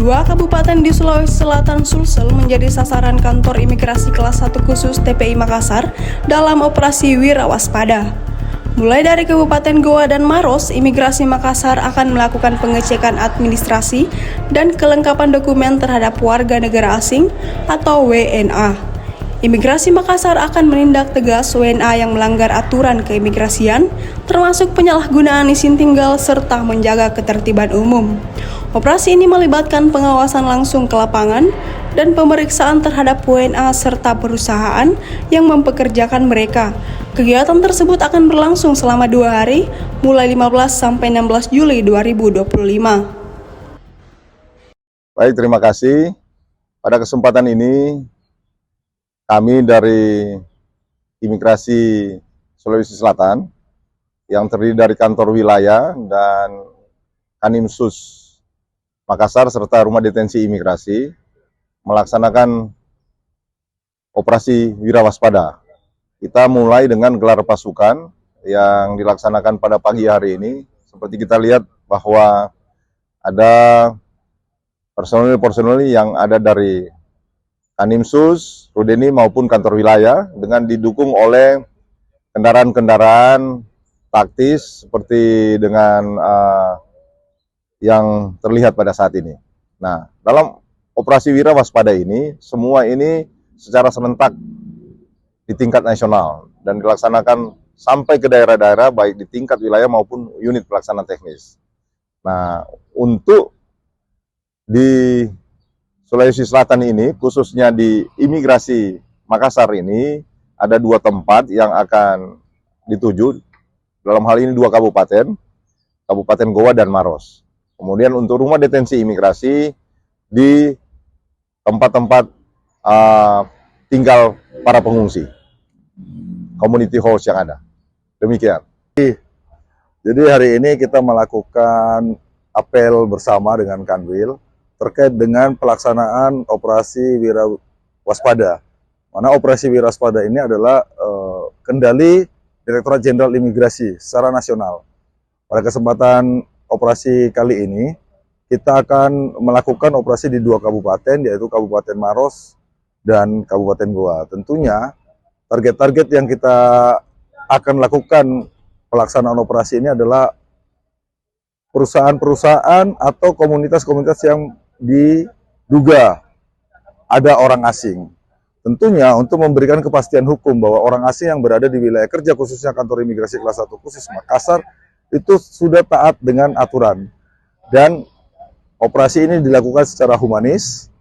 Dua kabupaten di Sulawesi Selatan Sulsel menjadi sasaran kantor imigrasi kelas 1 khusus TPI Makassar dalam operasi Wira Waspada. Mulai dari Kabupaten Goa dan Maros, imigrasi Makassar akan melakukan pengecekan administrasi dan kelengkapan dokumen terhadap warga negara asing atau WNA. Imigrasi Makassar akan menindak tegas WNA yang melanggar aturan keimigrasian, termasuk penyalahgunaan izin tinggal serta menjaga ketertiban umum. Operasi ini melibatkan pengawasan langsung ke lapangan dan pemeriksaan terhadap WNA serta perusahaan yang mempekerjakan mereka. Kegiatan tersebut akan berlangsung selama 2 hari, mulai 15 sampai 16 Juli 2025. Baik, terima kasih. Pada kesempatan ini, kami dari Imigrasi Sulawesi Selatan yang terdiri dari kantor wilayah dan Kanimsus Makassar serta Rumah Detensi Imigrasi melaksanakan operasi Wira Waspada. Kita mulai dengan gelar pasukan yang dilaksanakan pada pagi hari ini. Seperti kita lihat bahwa ada personil-personil yang ada dari Kanimsus, Rudeni maupun kantor wilayah dengan didukung oleh kendaraan-kendaraan taktis seperti dengan yang terlihat pada saat ini. Nah, dalam operasi Wira Waspada ini, semua ini secara serentak di tingkat nasional dan dilaksanakan sampai ke daerah-daerah baik di tingkat wilayah maupun unit pelaksana teknis. Nah, untuk di Sulawesi Selatan ini, khususnya di imigrasi Makassar ini, ada 2 tempat yang akan dituju. Dalam hal ini 2 kabupaten, Kabupaten Goa dan Maros. Kemudian untuk rumah detensi imigrasi di tempat-tempat tinggal para pengungsi, community house yang ada. Demikian. Jadi hari ini kita melakukan apel bersama dengan Kanwil terkait dengan pelaksanaan operasi Wira Waspada. Mana operasi Wira Waspada ini adalah kendali Direktorat Jenderal Imigrasi secara nasional. Pada kesempatan operasi kali ini, kita akan melakukan operasi di 2 kabupaten, yaitu Kabupaten Maros dan Kabupaten Goa. Tentunya target-target yang kita akan lakukan pelaksanaan operasi ini adalah perusahaan-perusahaan atau komunitas-komunitas yang diduga ada orang asing. Tentunya untuk memberikan kepastian hukum bahwa orang asing yang berada di wilayah kerja khususnya kantor imigrasi kelas 1 khusus Makassar itu sudah taat dengan aturan. Dan operasi ini dilakukan secara humanis,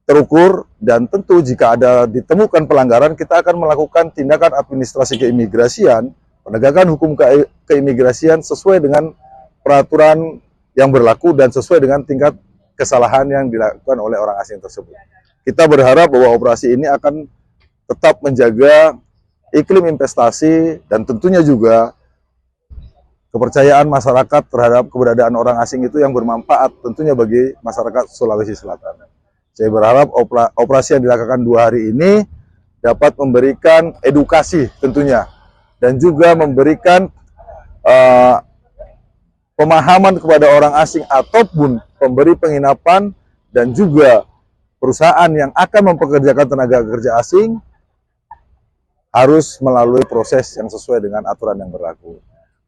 terukur, dan tentu jika ada ditemukan pelanggaran, kita akan melakukan tindakan administrasi keimigrasian, penegakan hukum keimigrasian sesuai dengan peraturan yang berlaku dan sesuai dengan tingkat kesalahan yang dilakukan oleh orang asing tersebut. Kita berharap bahwa operasi ini akan tetap menjaga iklim investasi dan tentunya juga kepercayaan masyarakat terhadap keberadaan orang asing itu yang bermanfaat tentunya bagi masyarakat Sulawesi Selatan. Saya berharap operasi yang dilakukan 2 hari ini dapat memberikan edukasi tentunya dan juga memberikan pemahaman kepada orang asing ataupun pemberi penginapan dan juga perusahaan yang akan mempekerjakan tenaga kerja asing harus melalui proses yang sesuai dengan aturan yang berlaku.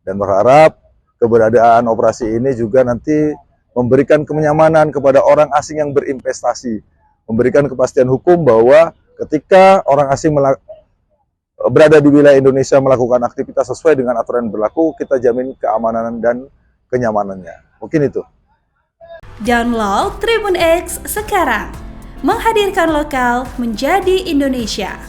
Dan berharap keberadaan operasi ini juga nanti memberikan kenyamanan kepada orang asing yang berinvestasi, memberikan kepastian hukum bahwa ketika orang asing berada di wilayah Indonesia melakukan aktivitas sesuai dengan aturan yang berlaku, kita jamin keamanan dan kenyamanannya. Mungkin itu. Download Tribun X sekarang, menghadirkan lokal menjadi Indonesia.